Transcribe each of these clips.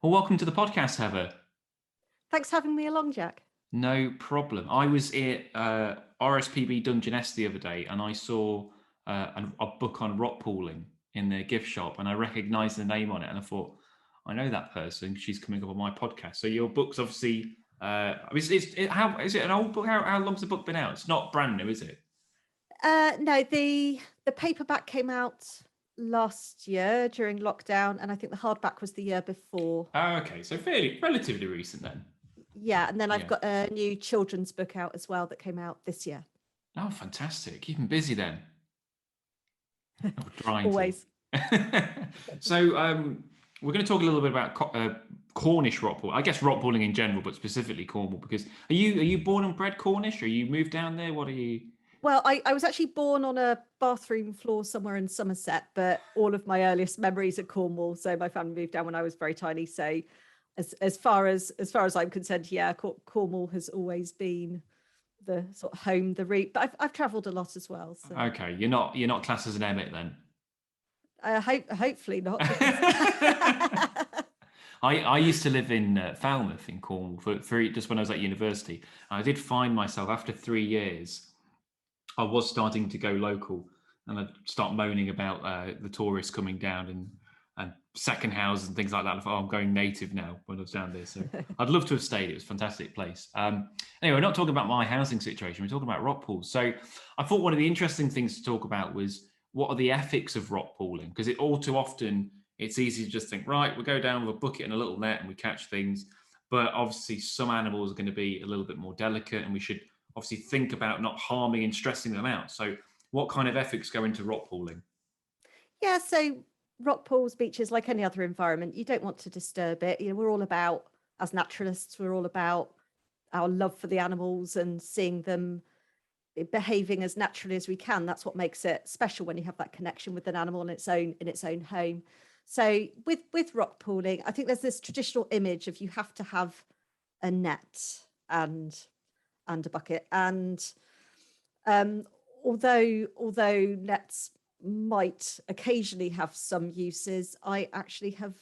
Well, welcome to the podcast, Heather. Thanks for having me along, Jack. No problem. I was at RSPB Dungeness the other day and I saw a book on rock pooling in their gift shop and I recognised the name on it and I thought, I know that person. She's coming up on my podcast. So your book's obviously, how is it an old book? How long's the book been out? It's not brand new, is it? No, the paperback came out last year during lockdown, and I think the hardback was the year before. Oh, okay. So fairly, relatively recent then. Yeah, and then I've Yeah. got a new children's book out as well that came out this year. Oh, fantastic. Keeping busy then. Or trying to. Always. So we're going to talk a little bit about Cornish rockpool. I guess rockpooling in general, but specifically Cornwall. Because are you born and bred Cornish, or you moved down there? What are you? Well, I was actually born on a bathroom floor somewhere in Somerset, but all of my earliest memories are Cornwall. So my family moved down when I was very tiny. So as far as I'm concerned, yeah, Cornwall has always been the sort of home, the route. But I've travelled a lot as well. So Okay, you're not classed as an Emmet then. hopefully not. I used to live in Falmouth in Cornwall for just when I was at university. I did find myself after 3 years. I was starting to go local, and I'd start moaning about the tourists coming down and second houses and things like that. I thought, oh, I'm going native now when I was down there. So I'd love to have stayed. It was a fantastic place. Anyway, we're not talking about my housing situation. We're talking about rock pools. So I thought one of the interesting things to talk about was what are the ethics of rock pooling? Because it all too often it's easy to just think, right, we go down with a bucket and a little net and we catch things. But obviously some animals are going to be a little bit more delicate and we should obviously think about not harming and stressing them out. So what kind of ethics go into rock pooling? Yeah, so rock pools, beaches, like any other environment, you don't want to disturb it. We're all about, as naturalists, we're all about our love for the animals and seeing them behaving as naturally as we can. That's what makes it special when you have that connection with an animal in its own home. So with rock pooling, I think there's this traditional image of you have to have a net and a bucket. And um, although nets might occasionally have some uses, I actually have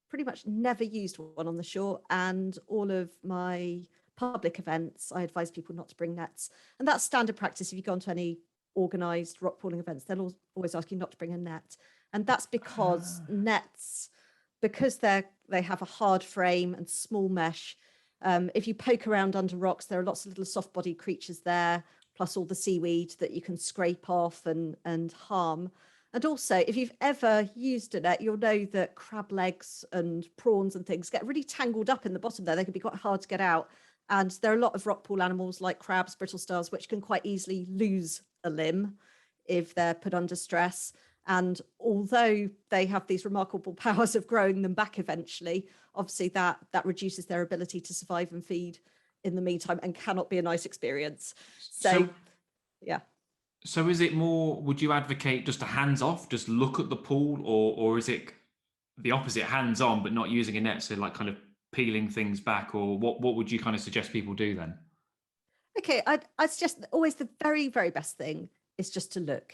pretty much never used one on the shore, and all of my public events I advise people not to bring nets, and that's standard practice. If you go onto any organized rock pooling events, they'll always ask you not to bring a net, and that's because nets, because they have a hard frame and small mesh. If you poke around under rocks, there are lots of little soft-bodied creatures there, plus all the seaweed that you can scrape off and harm. And also, if you've ever used a net, you'll know that crab legs and prawns and things get really tangled up in the bottom there. They can be quite hard to get out. And there are a lot of rock pool animals like crabs, brittle stars, which can quite easily lose a limb if they're put under stress. And although they have these remarkable powers of growing them back eventually, obviously that reduces their ability to survive and feed in the meantime and cannot be a nice experience. So yeah. So is it more, would you advocate just a hands off, just look at the pool, or is it the opposite, hands on, but not using a net, so like kind of peeling things back, or what would you kind of suggest people do then? Okay, I'd suggest always the very, very best thing is just to look.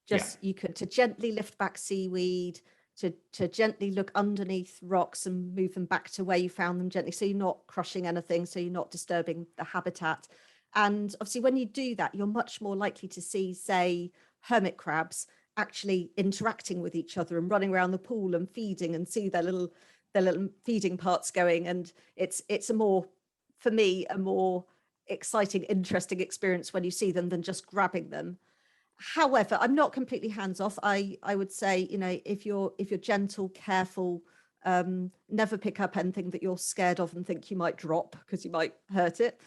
Yeah. Just you could to gently lift back seaweed, to gently look underneath rocks and move them back to where you found them gently, so you're not crushing anything, so you're not disturbing the habitat. And obviously, when you do that, you're much more likely to see, say, hermit crabs actually interacting with each other and running around the pool and feeding and see their little feeding parts going. And it's a more, for me, a more exciting, interesting experience when you see them than just grabbing them. However, I'm not completely hands off. I would say, if you're gentle, careful, never pick up anything that you're scared of and think you might drop because you might hurt it.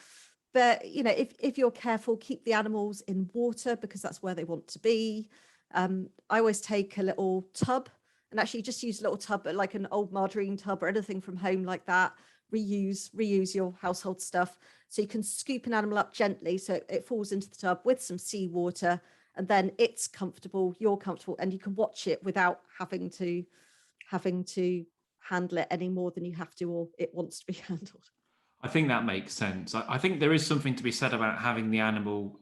But if you're careful, keep the animals in water because that's where they want to be. I always take a little tub and actually just use a little tub, like an old margarine tub or anything from home like that. Reuse your household stuff, so you can scoop an animal up gently so it falls into the tub with some seawater, and then it's comfortable, you're comfortable, and you can watch it without having to handle it any more than you have to or it wants to be handled. I think that makes sense. I think there is something to be said about having the animal,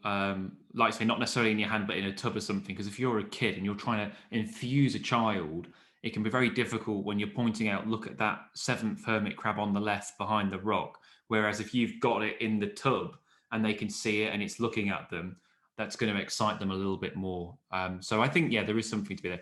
like say, not necessarily in your hand, but in a tub or something. Because if you're a kid and you're trying to infuse a child it can be very difficult when you're pointing out, look at that 7th hermit crab on the left behind the rock. Whereas if you've got it in the tub and they can see it and it's looking at them, that's going to excite them a little bit more. So I think, there is something to be there.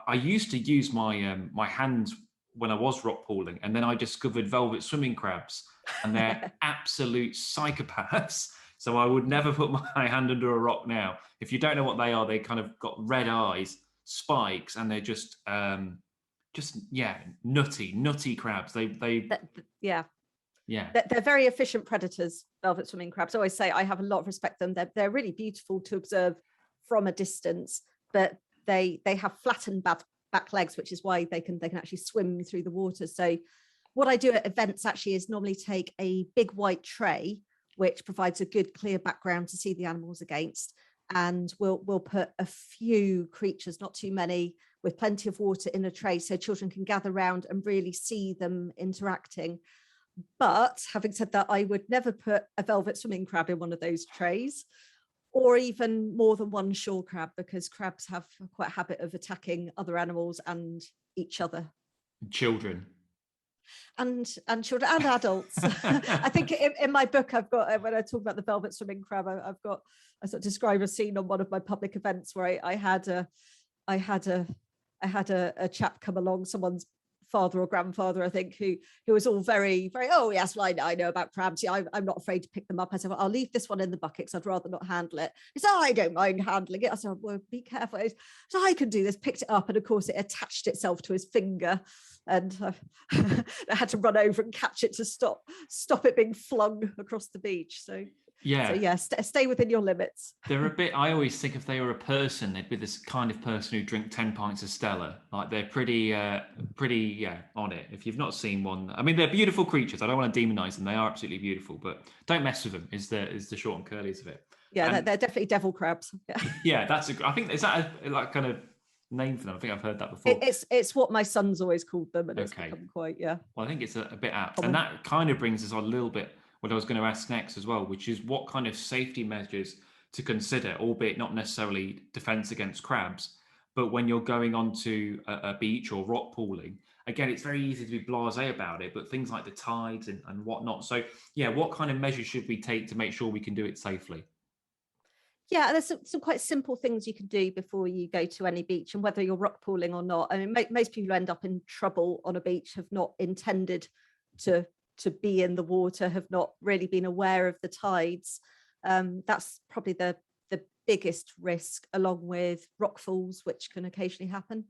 I used to use my my hands when I was rock pooling, and then I discovered velvet swimming crabs, and they're absolute psychopaths. So I would never put my hand under a rock now. If you don't know what they are, they kind of got red eyes, spikes, and they're just nutty crabs. Yeah. Yeah. They're very efficient predators, velvet swimming crabs. I always say I have a lot of respect for them. They're really beautiful to observe from a distance, but they have flattened back legs, which is why they can actually swim through the water. So what I do at events actually is normally take a big white tray, which provides a good clear background to see the animals against, and we'll put a few creatures, not too many, with plenty of water in a tray so children can gather around and really see them interacting. But having said that, I would never put a velvet swimming crab in one of those trays, or even more than one shore crab, because crabs have quite a habit of attacking other animals and each other. Children. And children and adults. I think in my book, I've got, when I talk about the velvet swimming crab, I sort of describe a scene on one of my public events where I had a chap come along, someone's father or grandfather, I think, who was all very, very, oh yes, well, I know about crabs. Yeah, I'm not afraid to pick them up. I said, well, I'll leave this one in the bucket because I'd rather not handle it. He said, oh, I don't mind handling it. I said, well, be careful. So I can do this, picked it up, and of course it attached itself to his finger, and I had to run over and catch it to stop it being flung across the beach. So stay within your limits. They're a bit, I always think if they were a person, they'd be this kind of person who drink 10 pints of Stella. Like they're pretty on it. If you've not seen one, I mean, they're beautiful creatures. I don't want to demonize them. They are absolutely beautiful, but don't mess with them is the short and curlies of it. Yeah, they're definitely devil crabs. Yeah, I think, is that a like kind of name for them? I think I've heard that before. It's what my son's always called them, and it's become quite, Well, I think it's a bit apt. And that kind of brings us on a little bit what I was going to ask next as well, which is what kind of safety measures to consider, albeit not necessarily defense against crabs, but when you're going onto a beach or rock pooling. Again, it's very easy to be blasé about it, but things like the tides and whatnot. So what kind of measures should we take to make sure we can do it safely? Yeah, there's some quite simple things you can do before you go to any beach, and whether you're rock pooling or not. I mean, most people who end up in trouble on a beach have not intended to be in the water, have not really been aware of the tides. That's probably the biggest risk, along with rock falls, which can occasionally happen.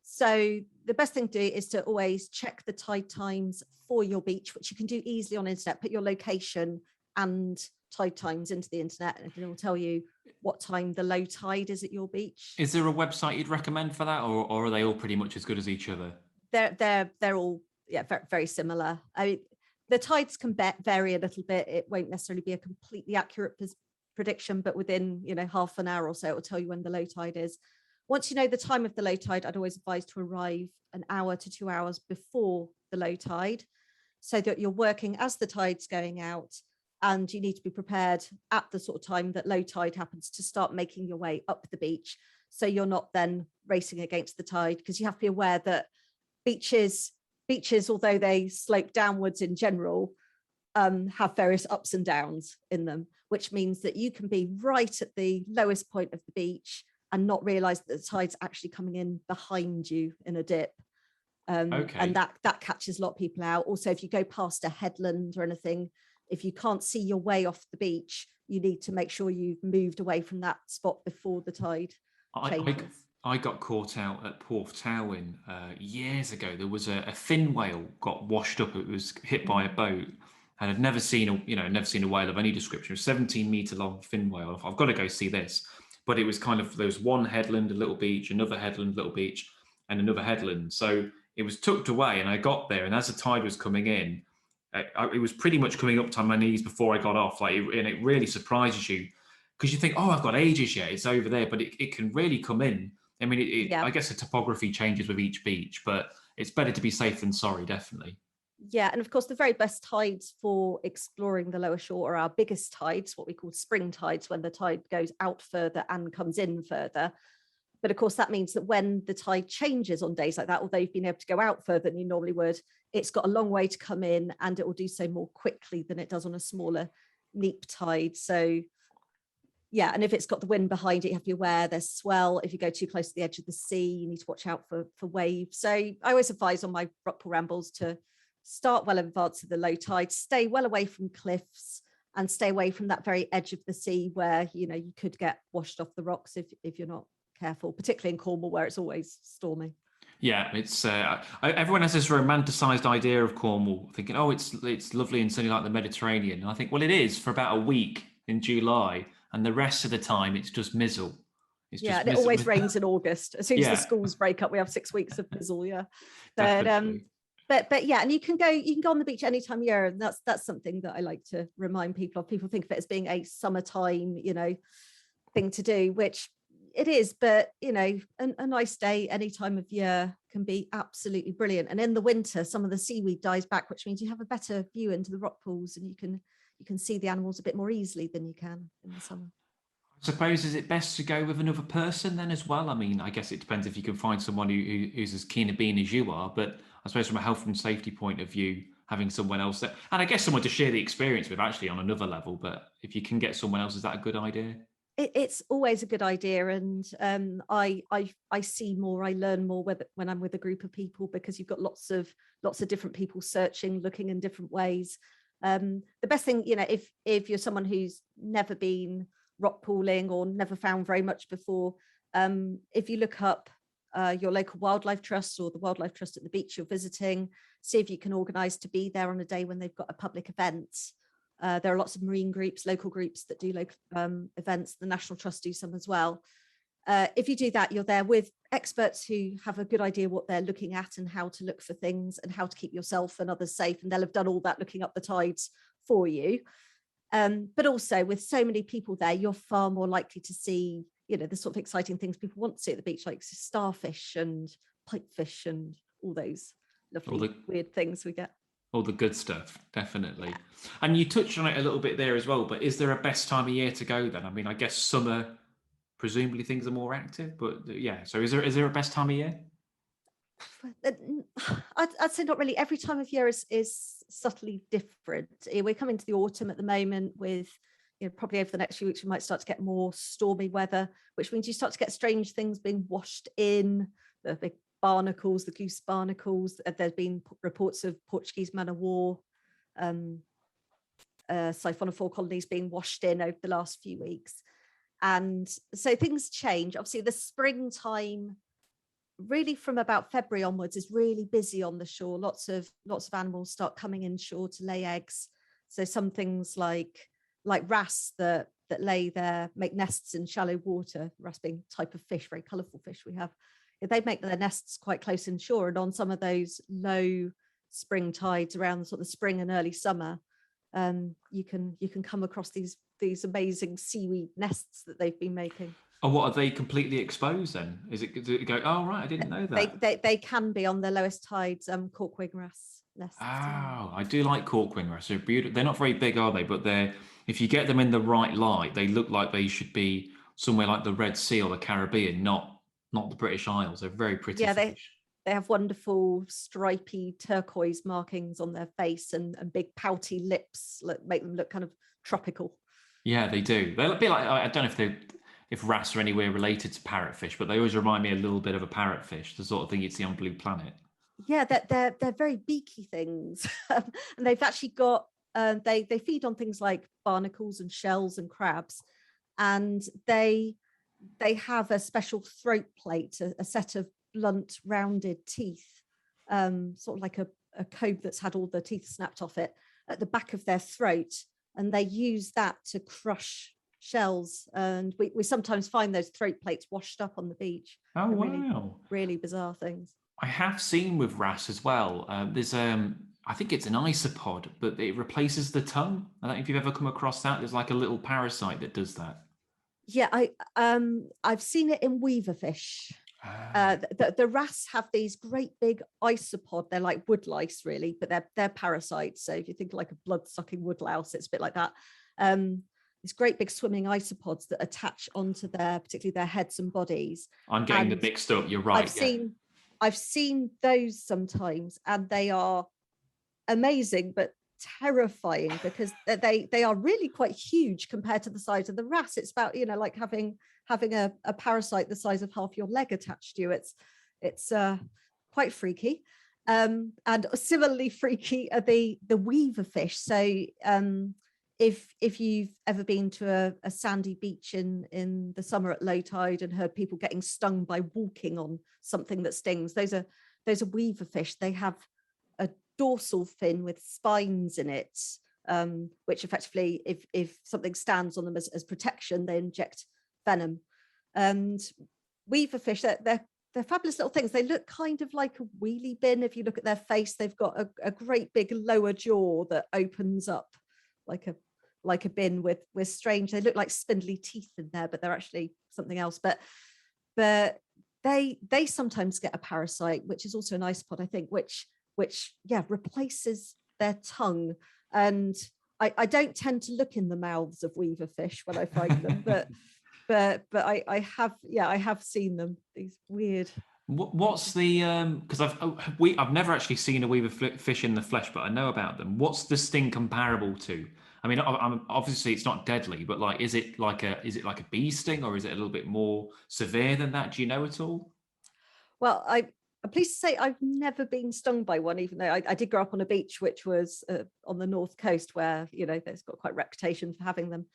So the best thing to do is to always check the tide times for your beach, which you can do easily on the internet. Put your location and tide times into the internet, and it will tell you what time the low tide is at your beach. Is there a website you'd recommend for that, or are they all pretty much as good as each other? They're all very, very similar. I mean, the tides can vary a little bit. It won't necessarily be a completely accurate prediction, but within half an hour or so, it will tell you when the low tide is. Once you know the time of the low tide, I'd always advise to arrive an hour to 2 hours before the low tide, so that you're working as the tide's going out, and you need to be prepared at the sort of time that low tide happens to start making your way up the beach, so you're not then racing against the tide, because you have to be aware that beaches, although they slope downwards in general, have various ups and downs in them, which means that you can be right at the lowest point of the beach and not realize that the tide's actually coming in behind you in a dip. And that catches a lot of people out. Also, if you go past a headland or anything, if you can't see your way off the beach, you need to make sure you've moved away from that spot before the tide changes. I got caught out at Porthtowan years ago. There was a fin whale got washed up. It was hit by a boat, and I'd never seen a whale of any description. It was 17-meter long fin whale. I've got to go see this. But it was kind of, there was one headland, a little beach, another headland, little beach, and another headland. So it was tucked away, and I got there, and as the tide was coming in, it was pretty much coming up to my knees before I got off. And it really surprises you, because you think, oh, I've got ages yet, it's over there, but it can really come in. I mean, I guess the topography changes with each beach, but it's better to be safe than sorry, definitely. Yeah, and of course, the very best tides for exploring the lower shore are our biggest tides, what we call spring tides, when the tide goes out further and comes in further. But of course, that means that when the tide changes on days like that, although you've been able to go out further than you normally would, it's got a long way to come in, and it will do so more quickly than it does on a smaller neap tide. So yeah, and if it's got the wind behind it, you have to be aware there's swell. If you go too close to the edge of the sea, you need to watch out for waves. So I always advise on my Rockpool rambles to start well in advance of the low tide, stay well away from cliffs, and stay away from that very edge of the sea where, you know, you could get washed off the rocks if you're not careful, particularly in Cornwall where it's always stormy. Yeah, it's everyone has this romanticized idea of Cornwall, thinking, oh, it's lovely and sunny like the Mediterranean. And I think, well, it is for about a week in July, and the rest of the time it's just mizzle. It's Yeah, just and it always rains in August. As soon as the Yeah. schools break up, we have 6 weeks of mizzle. Yeah, Definitely. but yeah, and you can go on the beach any time of year, and that's something that I like to remind people of. People think of it as being a summertime, you know, thing to do, which it is, but you know, a nice day any time of year can be absolutely brilliant. And in the winter, some of the seaweed dies back, which means you have a better view into the rock pools, and you can see the animals a bit more easily than you can in the summer. I suppose, is it best to go with another person then as well? I mean, I guess it depends if you can find someone who's as keen a bean as you are, but I suppose from a health and safety point of view, having someone else that, and I guess someone to share the experience with actually on another level, but if you can get someone else, is that a good idea? It's always a good idea, and I see more, I learn more when I'm with a group of people, because you've got lots of different people searching, looking in different ways. The best thing, you know, if you're someone who's never been rock pooling or never found very much before, if you look up your local wildlife trust or the wildlife trust at the beach you're visiting, see if you can organise to be there on a day when they've got a public event. There are lots of marine groups, local groups that do local events. The National Trust do some as well. If you do that, you're there with experts who have a good idea what they're looking at and how to look for things and how to keep yourself and others safe. And they'll have done all that looking up the tides for you. But also with so many people there, you're far more likely to see, you know, the sort of exciting things people want to see at the beach, like starfish and pipefish and all those lovely weird things we get. All the good stuff, definitely. And you touched on it a little bit there as well, but is there a best time of year to go then? I mean, I guess summer, presumably things are more active, but yeah. So is there a best time of year? I'd say not really. Every time of year is subtly different. We're coming to the autumn at the moment with, you know, probably over the next few weeks, we might start to get more stormy weather, which means you start to get strange things being washed in, the big barnacles, the goose barnacles. There's been reports of Portuguese Man of War, siphonophore colonies being washed in over the last few weeks. And so things change. Obviously, the springtime, really from about February onwards, is really busy on the shore. Lots of animals start coming inshore to lay eggs. So some things like wrasse that lay there, make nests in shallow water. Wrasse being a type of fish, very colourful fish we have. They make their nests quite close inshore, and on some of those low spring tides around sort of spring and early summer, you can come across these amazing seaweed nests that they've been making. Oh, what, are they completely exposed then? Does it go, oh right, I didn't know that. They can be on the lowest tides, corkwing wrasse nests. Oh, I do like corkwing wrasse. They're beautiful. They're not very big, are they? But if you get them in the right light, they look like they should be somewhere like the Red Sea or the Caribbean, not the British Isles. They're very pretty fish. They have wonderful stripy turquoise markings on their face and big pouty lips that make them look kind of tropical. Yeah, they do. They're a bit like, I don't know if wrasse are anywhere related to parrotfish, but they always remind me a little bit of a parrotfish, the sort of thing you'd see on Blue Planet. Yeah, they're very beaky things. And they've actually got, they feed on things like barnacles and shells and crabs. And they have a special throat plate, a set of blunt rounded teeth, sort of like a cove that's had all the teeth snapped off it at the back of their throat. And they use that to crush shells. And we sometimes find those throat plates washed up on the beach. Oh, wow. Really bizarre things. I have seen with wrasse as well. There's I think it's an isopod, but it replaces the tongue. I don't know if you've ever come across that. There's like a little parasite that does that. Yeah, I've seen it in weaverfish. The wrasse have these great big isopod. They're like woodlice, really, but they're parasites. So if you think like a blood-sucking woodlouse, it's a bit like that. these great big swimming isopods that attach onto particularly their heads and bodies. I'm getting them mixed up. You're right. I've seen those sometimes, and they are amazing, but terrifying, because they are really quite huge compared to the size of the rat. It's about, like having a parasite the size of half your leg attached to you. It's quite freaky. And similarly freaky are the weaver fish. So if you've ever been to a sandy beach in the summer at low tide and heard people getting stung by walking on something that stings, those are weaver fish. They have a dorsal fin with spines in it, which effectively, if something stands on them as protection, they inject venom. And weaver fish, they're fabulous little things. They look kind of like a wheelie bin. If you look at their face, they've got a great big lower jaw that opens up like a bin with strange, they look like spindly teeth in there, but they're actually something else. But they sometimes get a parasite, which is also an isopod, I think, which replaces their tongue. And I don't tend to look in the mouths of weaver fish when I find them, but I have seen them. These weird. What's the because I've never actually seen a weaver fish in the flesh, but I know about them. What's the sting comparable to? I mean, obviously it's not deadly, but like, is it like a bee sting, or is it a little bit more severe than that? Do you know at all? Well, I'm pleased to say I've never been stung by one, even though I did grow up on a beach which was on the north coast, where there's got quite a reputation for having them.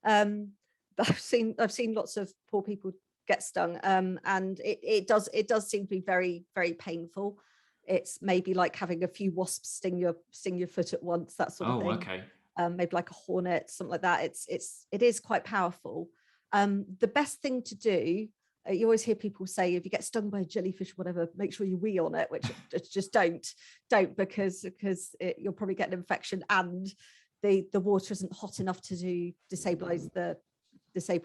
But I've seen lots of poor people get stung, and it does seem to be very, very painful. It's maybe like having a few wasps sting your foot at once, that sort of thing. Okay. Maybe like a hornet, something like that. It is quite powerful. The best thing to do, you always hear people say, if you get stung by a jellyfish or whatever, make sure you wee on it, which just don't, because you'll probably get an infection, and the water isn't hot enough to disable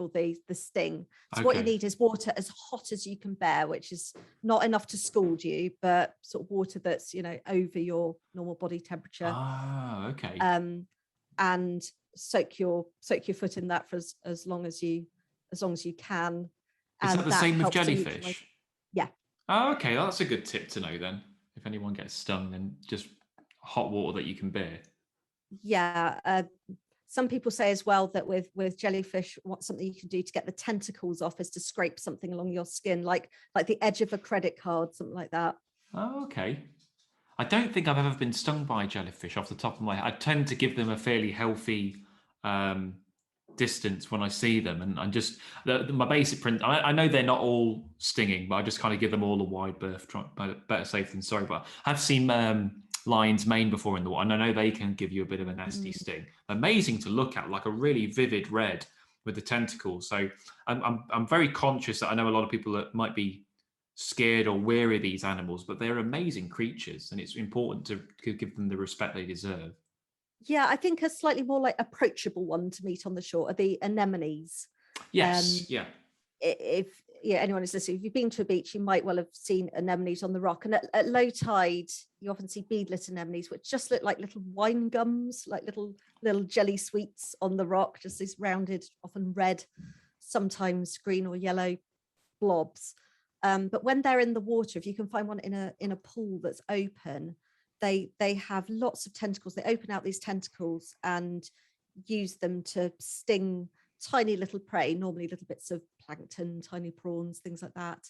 the sting. So what you need is water as hot as you can bear, which is not enough to scald you, but sort of water that's over your normal body temperature. Okay. And soak your foot in that for as long as you can. Is that the same with jellyfish? Yeah. Oh, okay. Well, that's a good tip to know then. If anyone gets stung, then just hot water that you can bear. Yeah. Some people say as well that with jellyfish, something you can do to get the tentacles off is to scrape something along your skin, like the edge of a credit card, something like that. Oh, okay. I don't think I've ever been stung by a jellyfish off the top of my head. I tend to give them a fairly healthy distance when I see them, and I'm just my basic print. I know they're not all stinging, but I just kind of give them all a wide berth. Better safe than sorry. But I've seen lion's mane before in the water, and I know they can give you a bit of a nasty sting. Amazing to look at, like a really vivid red with the tentacles. So I'm very conscious that I know a lot of people that might be scared or wary of these animals, but they're amazing creatures, and it's important to give them the respect they deserve. Yeah, I think a slightly more like approachable one to meet on the shore are the anemones. Yes, yeah. If anyone is listening, if you've been to a beach, you might well have seen anemones on the rock. And at low tide, you often see beadlet anemones, which just look like little wine gums, like little jelly sweets on the rock, just these rounded, often red, sometimes green or yellow blobs. But when they're in the water, if you can find one in a pool that's open, they have lots of tentacles. They open out these tentacles and use them to sting tiny little prey, normally little bits of plankton, tiny prawns, things like that.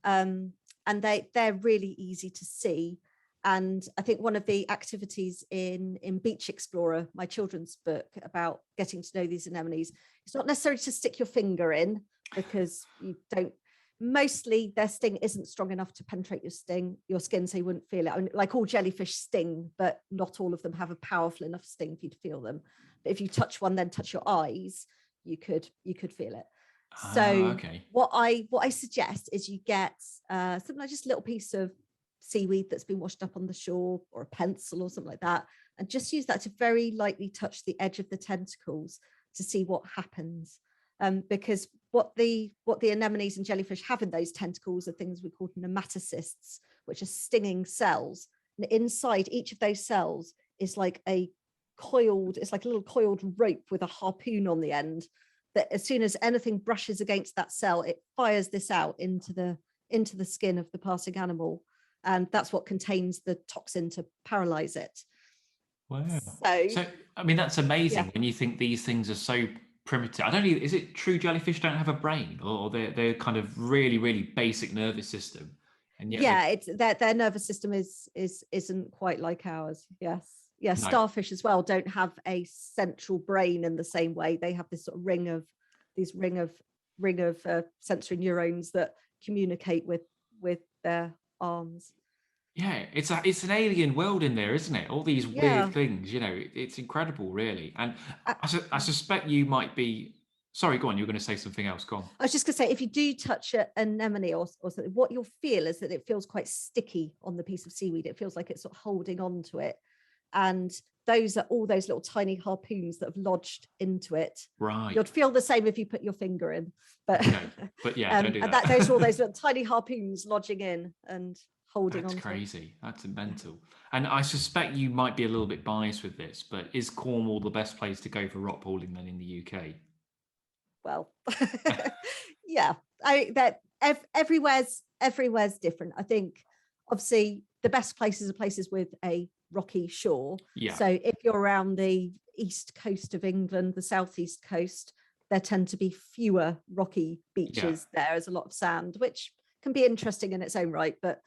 And they're really easy to see. And I think one of the activities in Beach Explorer, my children's book about getting to know these anemones, it's not necessarily to stick your finger in, because you don't. Mostly their sting isn't strong enough to penetrate your skin, so you wouldn't feel it. I mean, like all jellyfish sting, but not all of them have a powerful enough sting for you to feel them. But if you touch one, then touch your eyes, you could feel it. So okay. what I suggest is you get something like just a little piece of seaweed that's been washed up on the shore, or a pencil or something like that, and just use that to very lightly touch the edge of the tentacles to see what happens. Because what the anemones and jellyfish have in those tentacles are things we call nematocysts, which are stinging cells. And inside each of those cells is like a coiled, it's like a little coiled rope with a harpoon on the end, that as soon as anything brushes against that cell, it fires this out into the skin of the passing animal. And that's what contains the toxin to paralyze it. Wow. So I mean, that's amazing when you think these things are so primitive. I don't know, is it true jellyfish don't have a brain, or they're kind of really, really basic nervous system? And yet it's their nervous system isn't quite like ours. Yes. Yeah, No. starfish as well don't have a central brain in the same way. They have this sort of ring of sensory neurons that communicate with their arms. Yeah, it's an alien world in there, isn't it? All these Yeah. weird things, it's incredible, really. And I, I suspect you might be. Sorry, go on. You were going to say something else. Go on. I was just going to say, if you do touch an anemone or something, what you'll feel is that it feels quite sticky on the piece of seaweed. It feels like it's sort of holding on to it. And those are all those little tiny harpoons that have lodged into it. Right. You'd feel the same if you put your finger in. But, okay. But yeah, don't do that. And those are all those little tiny harpoons lodging in and holding on. That's crazy. That's mental. And I suspect you might be a little bit biased with this, but is Cornwall the best place to go for rockpooling then in the UK? Well, yeah, everywhere's different. I think obviously the best places are places with a rocky shore. Yeah. So if you're around the east coast of England, the southeast coast, there tend to be fewer rocky beaches. There's a lot of sand, which can be interesting in its own right, but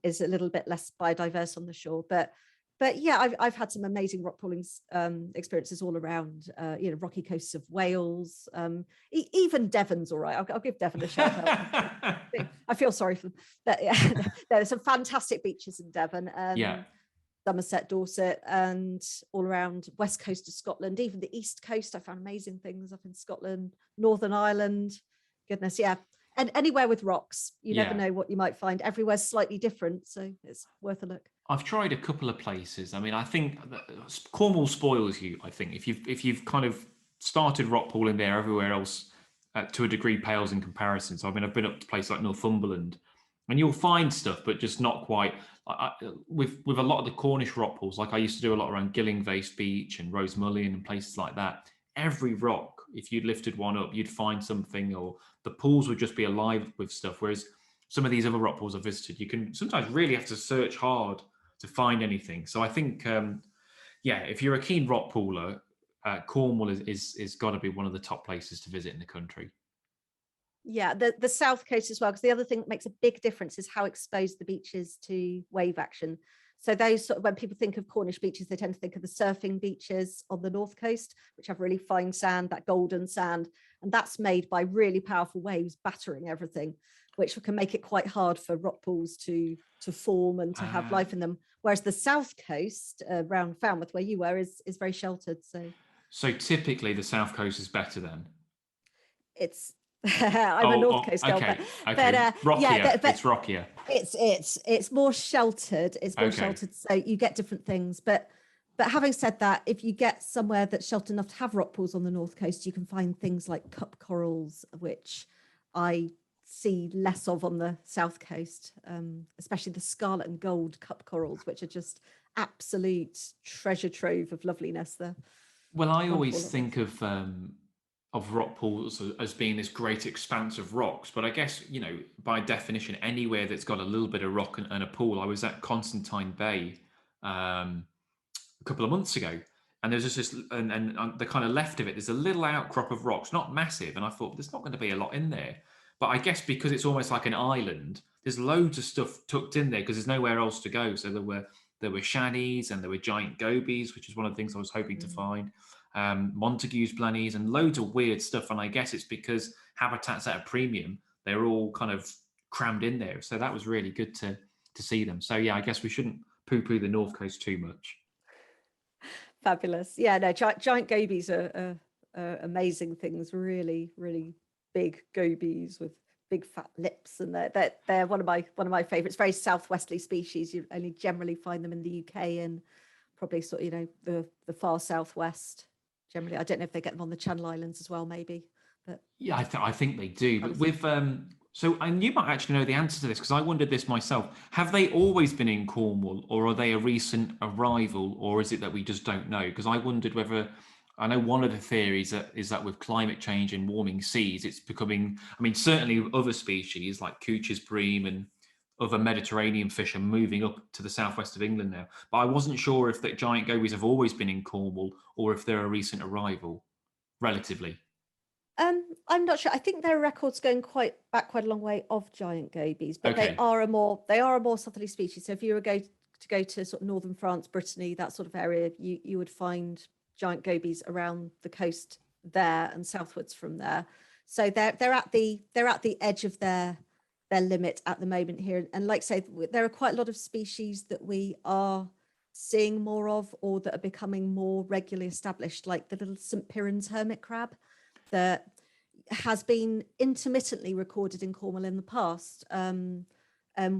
is a little bit less biodiverse on the shore. But yeah, I've had some amazing rock pooling experiences all around, rocky coasts of Wales. Even Devon's all right. I'll give Devon a shout out. I feel sorry for them. But yeah, there's some fantastic beaches in Devon. Somerset, Dorset, and all around west coast of Scotland. Even the east coast, I found amazing things up in Scotland, Northern Ireland. Goodness, yeah. And anywhere with rocks, you never know what you might find. Everywhere's slightly different, so it's worth a look. I've tried a couple of places. I mean, I think Cornwall spoils you. I think if you've kind of started rock pooling there, everywhere else to a degree pales in comparison. So I mean, I've been up to places like Northumberland, and you'll find stuff, but just not quite. With a lot of the Cornish rock pools, like I used to do a lot around Gillingvace Beach and Rosemullion and places like that. Every rock, if you'd lifted one up, you'd find something, or the pools would just be alive with stuff. Whereas some of these other rock pools I've visited, you can sometimes really have to search hard to find anything. So I think, if you're a keen rock pooler, Cornwall is got to be one of the top places to visit in the country. Yeah, the south coast as well, because the other thing that makes a big difference is how exposed the beach is to wave action. So those sort of, when people think of Cornish beaches, they tend to think of the surfing beaches on the north coast, which have really fine sand, that golden sand, and that's made by really powerful waves battering everything, which can make it quite hard for rock pools to form and to have life in them. Whereas the south coast around Falmouth, where you were, is very sheltered. So typically the south coast is better then. It's I'm a North Coast girl, but rockier. It's rockier. It's more sheltered. It's more sheltered, so you get different things. But having said that, if you get somewhere that's sheltered enough to have rock pools on the North Coast, you can find things like cup corals, which I see less of on the South Coast, especially the scarlet and gold cup corals, which are just absolute treasure trove of loveliness there. Well, I always think of rock pools as being this great expanse of rocks, but I guess, by definition, anywhere that's got a little bit of rock and a pool. I was at Constantine Bay a couple of months ago, and there's just this, and the kind of left of it, there's a little outcrop of rocks, not massive, and I thought there's not going to be a lot in there, but I guess because it's almost like an island, there's loads of stuff tucked in there because there's nowhere else to go. So there were shaddies and there were giant gobies, which is one of the things I was hoping to find. Montague's blennies and loads of weird stuff, and I guess it's because habitat's at a premium, they're all kind of crammed in there, so that was really good to see them. So yeah, I guess we shouldn't poo-poo the North Coast too much. Fabulous. Yeah, no, giant gobies are amazing things. Really, really big gobies with big fat lips, and they're one of my favorites. Very southwesterly species. You only generally find them in the UK and probably sort of, the far southwest. Generally, I don't know if they get them on the Channel Islands as well, maybe. But yeah, I think they do. But with So, and you might actually know the answer to this because I wondered this myself. Have they always been in Cornwall, or are they a recent arrival, or is it that we just don't know? Because I wondered whether I know one of the theories that is that with climate change and warming seas, it's becoming. I mean, certainly other species like Couch's bream and other Mediterranean fish are moving up to the southwest of England now. But I wasn't sure if that giant gobies have always been in Cornwall or if they're a recent arrival, relatively. I'm not sure. I think there are records going quite a long way of giant gobies, but Okay. they are a more southerly species. So if you were to go to sort of northern France, Brittany, that sort of area, you would find giant gobies around the coast there and southwards from there. So they're at the edge of their limit at the moment here. And like I say, there are quite a lot of species that we are seeing more of, or that are becoming more regularly established, like the little St. Piran's hermit crab that has been intermittently recorded in Cornwall in the past,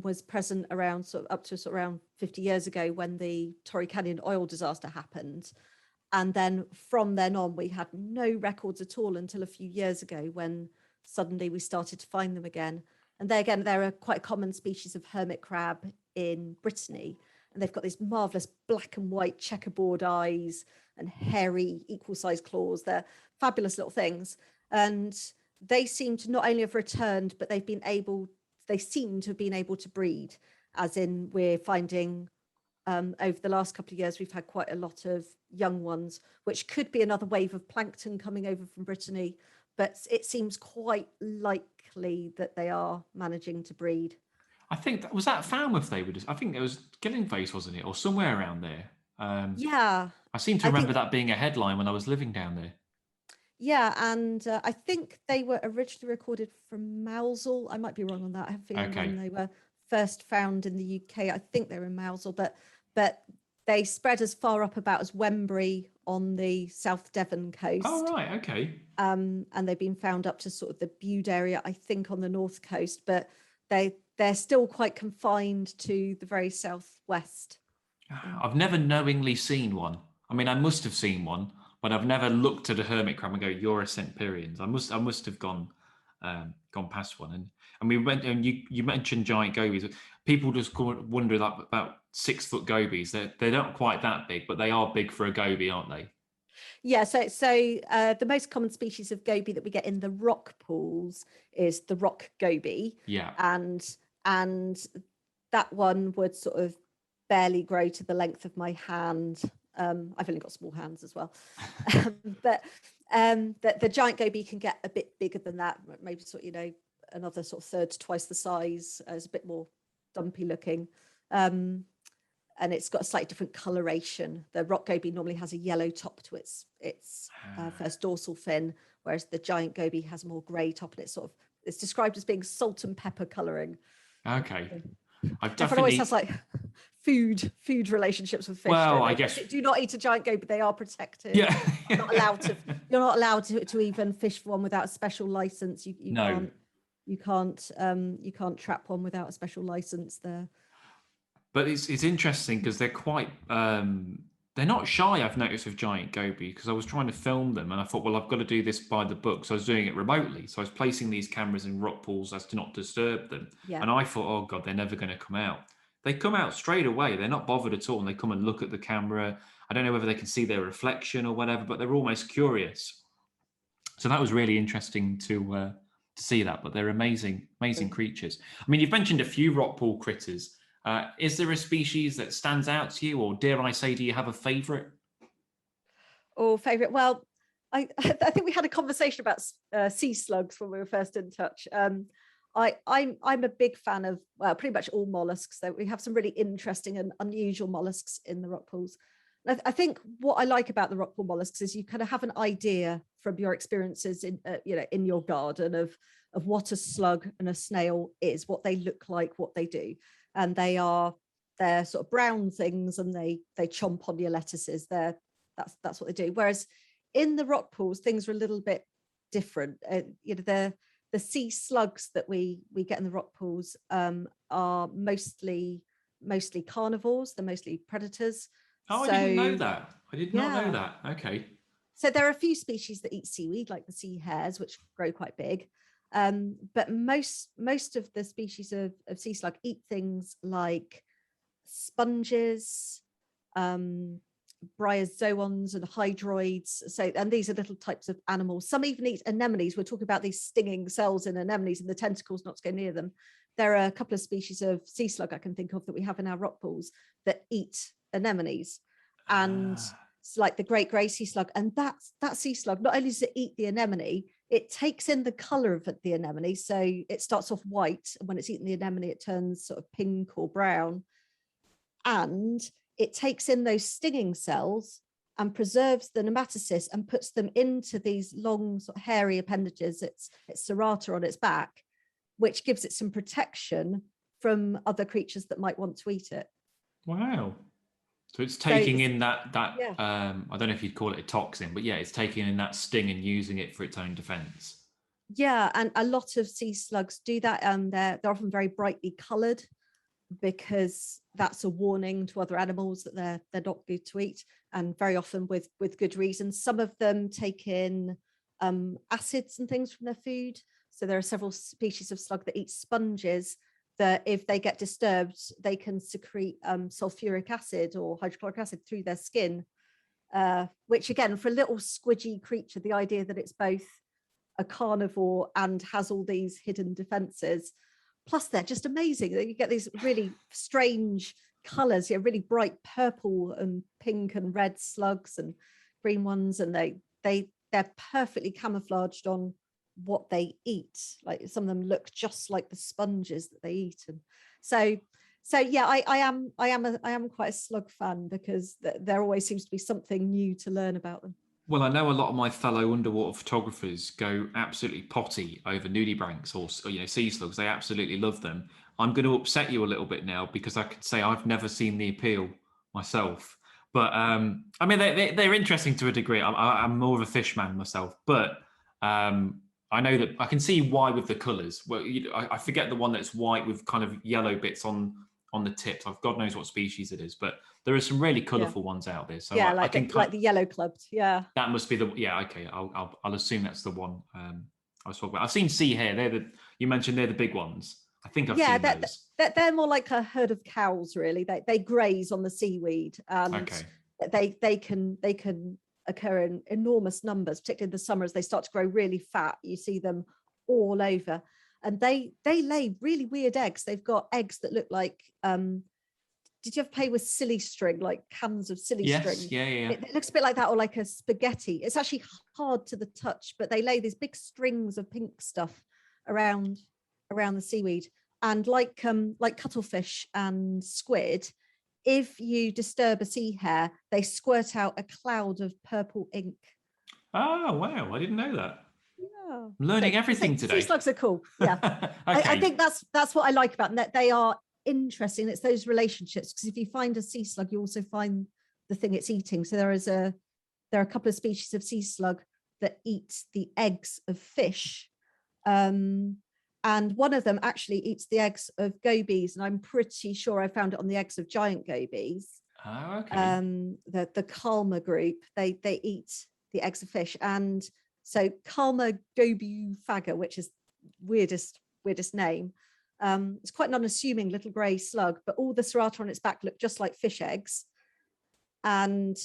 was present around sort of up to sort of around 50 years ago when the Torrey Canyon oil disaster happened. And then from then on, we had no records at all until a few years ago when suddenly we started to find them again. And they, again, they're a quite common species of hermit crab in Brittany. And they've got these marvelous black and white checkerboard eyes and hairy equal-sized claws. They're fabulous little things. And they seem to not only have returned, but they seem to have been able to breed, as in we're finding over the last couple of years, we've had quite a lot of young ones, which could be another wave of plankton coming over from Brittany, but it seems quite likely that they are managing to breed. I think that was that Falmouth they were just. I think it was Gilling Face, wasn't it, or somewhere around there. Yeah, I seem to I remember think, that being a headline when I was living down there. yeah, and I think they were originally recorded from Mousel. I might be wrong on that. I have a feeling Okay. when they were first found in the UK, I think they were in Mousel, but they spread as far up about as Wembury on the South Devon Oh coast. right. Okay. And they've been found up to sort of the Bude area, I think, on the north coast, but they're still quite confined to the very southwest. I've never knowingly seen one. I mean, I must have seen one, but I've never looked at a hermit crab and go, "You're a St. Piran's." I must have gone past one. And we went, and you mentioned giant gobies. People just wonder that about 6 foot gobies. They're not quite that big, but they are big for a goby, aren't they? Yeah, so the most common species of goby that we get in the rock pools is the rock goby, Yeah. and that one would sort of barely grow to the length of my hand. I've only got small hands as well, but the giant goby can get a bit bigger than that, maybe sort of, another sort of third to twice the size. It's a bit more dumpy looking. And it's got a slightly different coloration. The rock goby normally has a yellow top to its first dorsal fin, whereas the giant goby has a more grey top, and it's described as being salt and pepper colouring. Okay. I've Everyone always has definitely. like food relationships with fish, Well, don't I they? guess. Do not eat a giant goby; they are protected. Yeah. You're not allowed to. You're not allowed to even fish for one without a special license. You No. can't trap one without a special license there. But it's interesting because they're not shy. I've noticed with giant goby because I was trying to film them and I thought, well, I've got to do this by the book. So I was doing it remotely. So I was placing these cameras in rock pools as to not disturb them. Yeah. And I thought, oh god, they're never going to come out. They come out straight away. They're not bothered at all, and they come and look at the camera. I don't know whether they can see their reflection or whatever, but they're almost curious. So that was really interesting to see that. But they're amazing, amazing creatures. I mean, you've mentioned a few rock pool critters. Is there a species that stands out to you, or dare I say, do you have a favourite? Or favorite? Well, I think we had a conversation about sea slugs when we were first in touch. I'm a big fan of pretty much all mollusks. So we have some really interesting and unusual mollusks in the rock pools. I think what I like about the rock pool mollusks is you kind of have an idea from your experiences in in your garden of what a slug and a snail is, what they look like, what they do, and they're sort of brown things, and they chomp on your lettuces. That's what they do. Whereas in the rock pools, things are a little bit different. The sea slugs that we get in the rock pools are mostly carnivores. They're mostly predators. Oh, I didn't know that. I did not know Yeah. that. Okay. So there are a few species that eat seaweed, like the sea hares, which grow quite big. But most of the species of sea slug eat things like sponges, bryozoans and hydroids. So, and these are little types of animals. Some even eat anemones. We're talking about these stinging cells in anemones and the tentacles not to go near them. There are a couple of species of sea slug I can think of that we have in our rock pools that eat anemones. And it's like the great grey sea slug. And that sea slug, not only does it eat the anemone, it takes in the color of the anemone. So it starts off white, and when it's eating the anemone, it turns sort of pink or brown. And it takes in those stinging cells and preserves the nematocysts and puts them into these long, sort of hairy appendages. It's serrata on its back, which gives it some protection from other creatures that might want to eat it. Wow. So it's taking in that yeah. I don't know if you'd call it a toxin, but yeah, it's taking in that sting and using it for its own defense. Yeah, and a lot of sea slugs do that. They're often very brightly colored because that's a warning to other animals that they're not good to eat, and very often with good reason. Some of them take in acids and things from their food. So there are several species of slug that eat sponges that if they get disturbed, they can secrete sulfuric acid or hydrochloric acid through their skin, which again, for a little squidgy creature, the idea that it's both a carnivore and has all these hidden defenses, plus they're just amazing. You get these really strange colors, really bright purple and pink and red slugs and green ones, and they're perfectly camouflaged on what they eat. Like some of them look just like the sponges that they eat. And so yeah, I am quite a slug fan because there always seems to be something new to learn about them. Well, I know a lot of my fellow underwater photographers go absolutely potty over nudibranchs or sea slugs. They absolutely love them. I'm going to upset you a little bit now because I could say I've never seen the appeal myself. But I mean, they're interesting to a degree. I'm more of a fish man myself, but I know that I can see why with the colours. Well, I forget the one that's white with kind of yellow bits on the tips. God knows what species it is, but there are some really colourful ones out there. So yeah, I can like the yellow clubbed. Yeah, that must be okay. I'll assume that's the one I was talking about. I've seen sea hare. You mentioned they're the big ones. I think I've seen those. They're more like a herd of cows, really. They graze on the seaweed, and they can occur in enormous numbers, particularly in the summer as they start to grow really fat. You see them all over, and they lay really weird eggs. They've got eggs that look like did you ever play with silly string, like cans of silly string? Yeah. It looks a bit like that, or like a spaghetti. It's actually hard to the touch, but they lay these big strings of pink stuff around the seaweed. And like cuttlefish and squid, if you disturb a sea hare, they squirt out a cloud of purple ink. Oh, wow. I didn't know that. Yeah. I'm learning everything today. Sea slugs are cool. Yeah. Okay. I think that's what I like about them, that they are interesting. It's those relationships, because if you find a sea slug, you also find the thing it's eating. So there are a couple of species of sea slug that eat the eggs of fish. And one of them actually eats the eggs of gobies, and I'm pretty sure I found it on the eggs of giant gobies. Oh, okay. The Calma group, they eat the eggs of fish, and so Calma gobiufaga, which is weirdest name. It's quite an unassuming little grey slug, but all the serrata on its back look just like fish eggs, and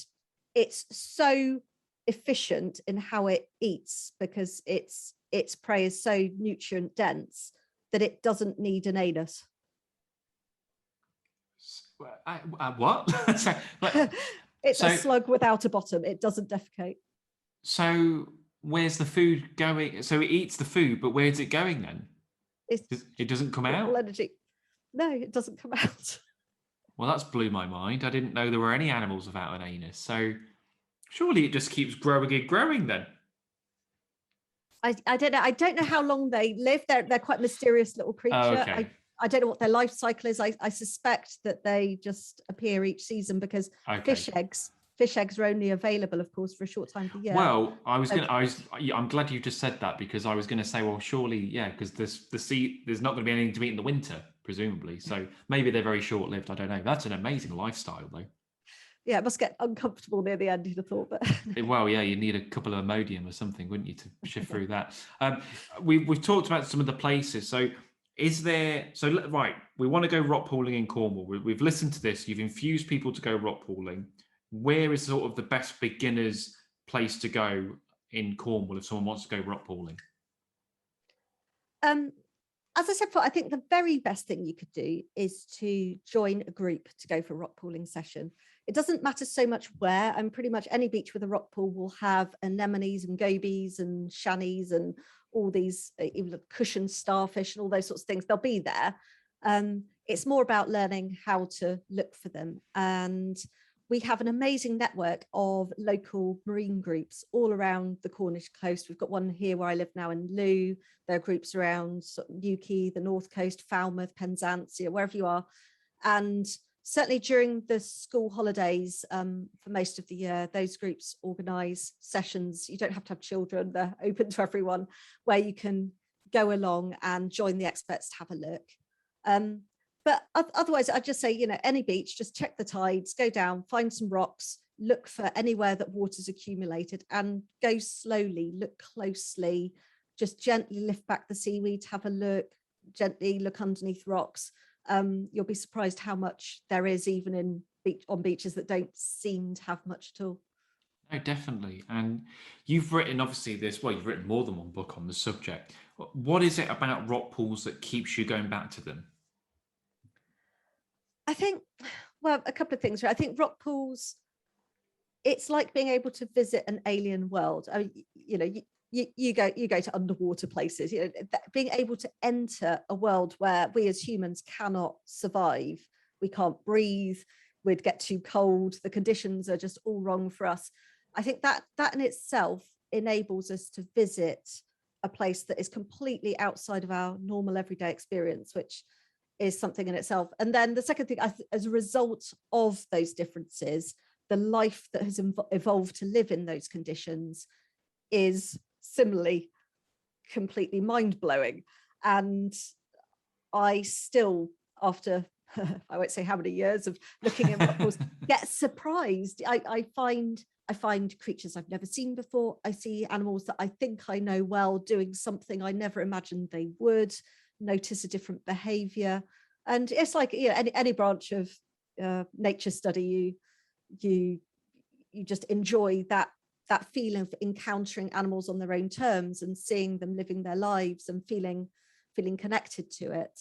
it's so efficient in how it eats because its prey is so nutrient dense that it doesn't need an anus. What? It's a slug without a bottom. It doesn't defecate. So where's the food going? So it eats the food, but where's it going then? It doesn't come out? Energy. No, it doesn't come out. Well, that's blew my mind. I didn't know there were any animals without an anus. So surely it just keeps growing and growing then. I don't know. I don't know how long they live. They're quite mysterious little creature. Oh, okay. I don't know what their life cycle is. I suspect that they just appear each season because fish eggs are only available, of course, for a short time per year. Well, I'm glad you just said that, because I was going to say, well, surely, yeah, because there's not going to be anything to eat in the winter, presumably. So maybe they're very short-lived. I don't know. That's an amazing lifestyle, though. yeah, it must get uncomfortable near the end, you'd have thought. But Well, yeah, you need a couple of Imodium or something, wouldn't you, to shift through that? We've talked about some of the places. So right, we want to go rock pooling in Cornwall. We've listened to this. You've infused people to go rock pooling. Where is sort of the best beginners place to go in Cornwall if someone wants to go rock pooling? As I said before, I think the very best thing you could do is to join a group to go for a rock pooling session. It doesn't matter so much where, and pretty much any beach with a rock pool will have anemones and gobies and shanies and all these, even cushion starfish and all those sorts of things. They'll be there. It's more about learning how to look for them. And we have an amazing network of local marine groups all around the Cornish coast. We've got one here where I live now in Looe. There are groups around Newquay, the North Coast, Falmouth, Penzance, wherever you are. And certainly during the school holidays, for most of the year, those groups organise sessions. You don't have to have children, they're open to everyone, where you can go along and join the experts to have a look. But otherwise, I'd just say, any beach, just check the tides, go down, find some rocks, look for anywhere that water's accumulated and go slowly, look closely, just gently lift back the seaweed, have a look, gently look underneath rocks. You'll be surprised how much there is even on beaches that don't seem to have much at all. No, definitely. And you've written, obviously, you've written more than one book on the subject. What is it about rock pools that keeps you going back to them? I think, well, a couple of things. I think rock pools, it's like being able to visit an alien world. I mean, you go to underwater places. Being able to enter a world where we as humans cannot survive. We can't breathe. We'd get too cold. The conditions are just all wrong for us. I think that in itself enables us to visit a place that is completely outside of our normal everyday experience, which is something in itself. And then the second thing, as a result of those differences, the life that has evolved to live in those conditions is similarly completely mind-blowing. And I still, after I won't say how many years of looking at rock pools, get surprised. I find creatures I've never seen before. I see animals that I think I know well doing something I never imagined they would. Notice a different behavior. And it's like any branch of nature study, you just enjoy that feeling of encountering animals on their own terms and seeing them living their lives and feeling connected to it.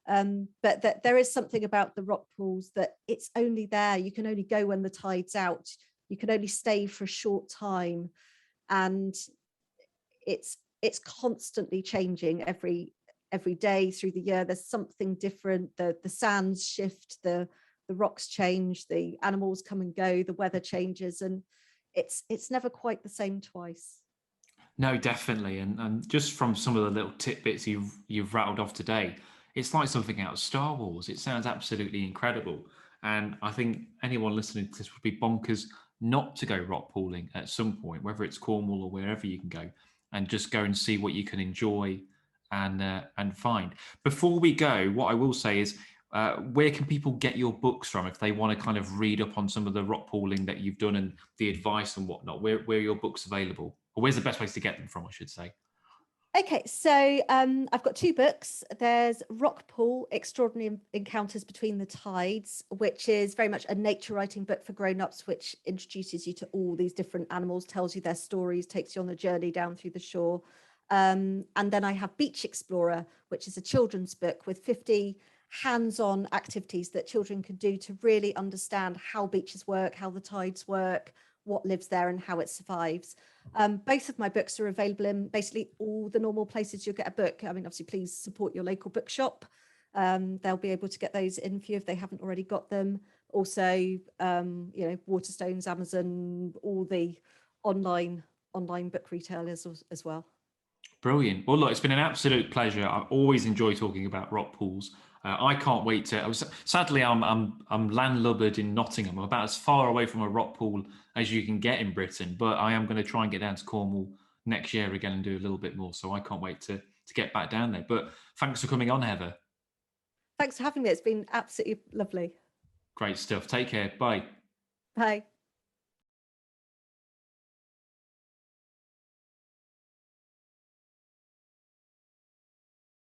But that there is something about the rock pools that it's only there. You can only go when the tide's out. You can only stay for a short time, and it's constantly changing every day through the year. There's something different. The sands shift, the rocks change, the animals come and go, the weather changes, and it's never quite the same twice. No, definitely. And just from some of the little tidbits you've rattled off today, it's like something out of Star Wars. It sounds absolutely incredible. And I think anyone listening to this would be bonkers not to go rock pooling at some point, whether it's Cornwall or wherever you can go, and just go and see what you can enjoy and find. Before we go, what I will say is, where can people get your books from if they want to kind of read up on some of the rock pooling that you've done and the advice and whatnot? Where are your books available? Or where's the best place to get them from, I should say? Okay, so I've got two books. There's Rockpool, Extraordinary Encounters Between the Tides, which is very much a nature writing book for grown-ups, which introduces you to all these different animals, tells you their stories, takes you on a journey down through the shore. And then I have Beach Explorer, which is a children's book with 50 hands-on activities that children can do to really understand how beaches work, how the tides work, what lives there and how it survives. Both of my books are available in basically all the normal places you'll get a book. I mean, obviously, please support your local bookshop. They'll be able to get those in for you if they haven't already got them. Also, Waterstones, Amazon, all the online book retailers as well. Brilliant. Well, look, it's been an absolute pleasure. I always enjoy talking about rock pools. I can't wait to. Sadly, I'm landlubbered in Nottingham. I'm about as far away from a rock pool as you can get in Britain. But I am going to try and get down to Cornwall next year again and do a little bit more. So I can't wait to get back down there. But thanks for coming on, Heather. Thanks for having me. It's been absolutely lovely. Great stuff. Take care. Bye. Bye.